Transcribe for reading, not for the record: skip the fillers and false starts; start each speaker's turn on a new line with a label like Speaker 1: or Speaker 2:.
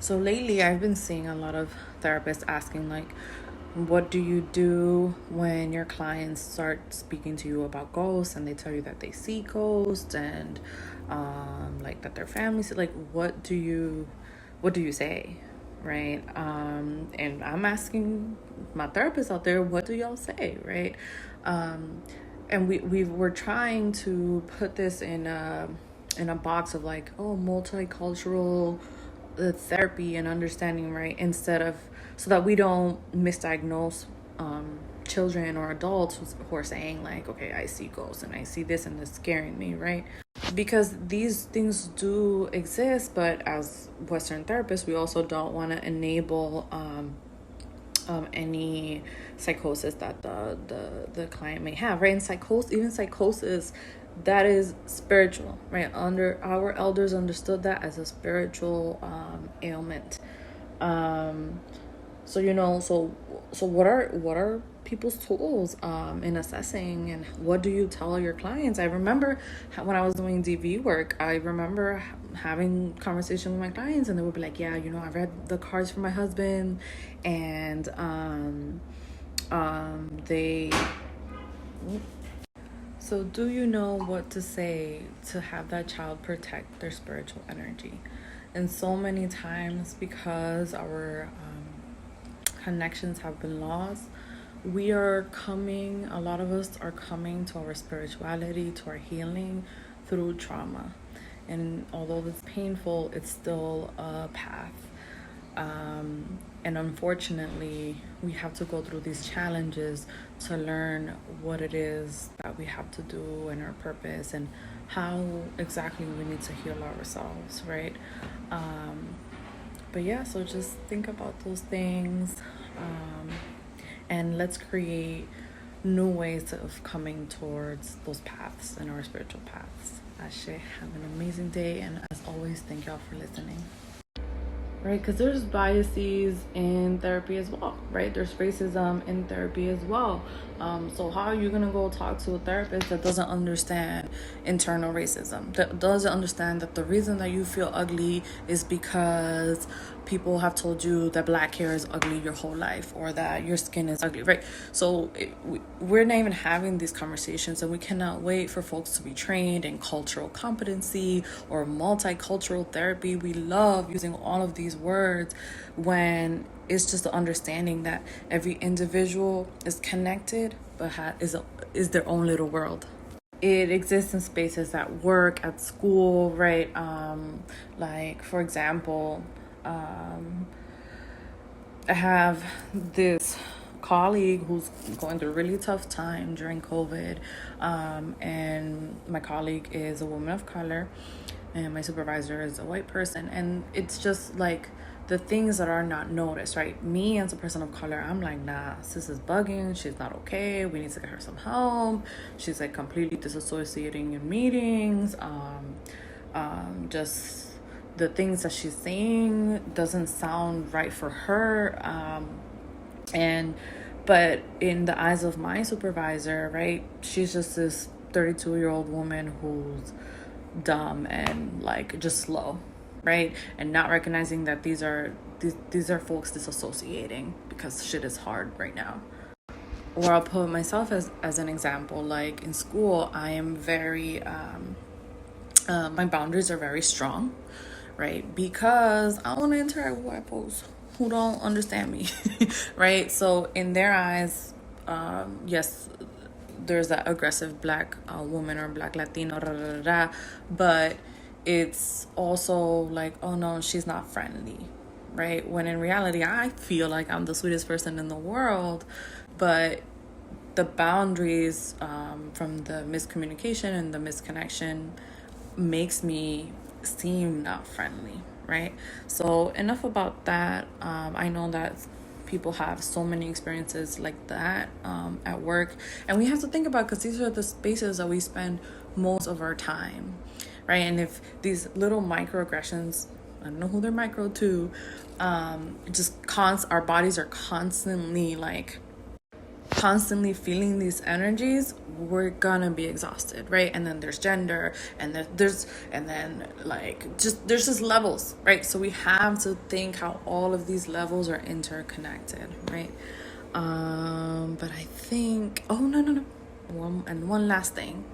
Speaker 1: So lately, I've been seeing a lot of therapists asking, like, what do you do when your clients start speaking to you about ghosts and they tell you that they see ghosts and like that their families like what do you say, right? And I'm asking my therapist out there, what do y'all say, right? And we're trying to put this in a box of like, oh, multicultural therapy and understanding, right? Instead of, so that we don't misdiagnose children or adults who are saying like, okay, I see ghosts and I see this and it's scaring me, right? Because these things do exist, but as Western therapists, we also don't want to enable any psychosis that the client may have, right? And psychosis that is spiritual, right? Under our elders understood that as a spiritual ailment. um so what are people's tools in assessing, and what do you tell your clients? I remember when I was doing DV work, I remember having conversation with my clients, and they would be like, yeah, I read the cards for my husband, and they so do you know what to say to have that child protect their spiritual energy? And so many times, because our connections have been lost, a lot of us are coming to our spirituality, to our healing through trauma. And although it's painful, it's still a path. And unfortunately, we have to go through these challenges to learn what it is that we have to do and our purpose and how exactly we need to heal ourselves, right? But yeah, so just think about those things, and let's create new ways of coming towards those paths and our spiritual paths. Ashe, have an amazing day, and as always, thank y'all for listening. Right, because there's biases in therapy as well, right? There's racism in therapy as well. So how are you gonna go talk to a therapist that doesn't understand internal racism, that doesn't understand that the reason that you feel ugly is because people have told you that black hair is ugly your whole life, or that your skin is ugly, right? So we're not even having these conversations, and we cannot wait for folks to be trained in cultural competency or multicultural therapy. We love using all of these words when it's just the understanding that every individual is connected but is their own little world. It exists in spaces at work, at school, right? Like, for example, I have this colleague who's going through a really tough time during COVID, and my colleague is a woman of color, and my supervisor is a white person, and it's just like the things that are not noticed, right? Me as a person of color, I'm like, nah, sis is bugging, she's not okay, we need to get her some help. She's like completely disassociating in meetings. Just the things that she's saying doesn't sound right for her. But in the eyes of my supervisor, right, she's just this 32-year-old woman who's dumb and like just slow, right? And not recognizing that these are folks disassociating because shit is hard right now. Or I'll put myself as an example. Like in school, I am very my boundaries are very strong, right? Because I don't want to interact with white folks who don't understand me, right? So in their eyes, yes, there's that aggressive black woman or black Latino, but it's also like, oh no, she's not friendly, right? When in reality, I feel like I'm the sweetest person in the world, but the boundaries from the miscommunication and the misconnection makes me seem not friendly, right? So enough about that. I know that people have so many experiences like that at work, and we have to think about, because these are the spaces that we spend most of our time, right? And if these little microaggressions, I don't know who they're micro to, our bodies are constantly like constantly feeling these energies, we're gonna be exhausted, right? And then there's gender, and then there's levels, right? So we have to think how all of these levels are interconnected, right? But I think, oh, no. One last thing.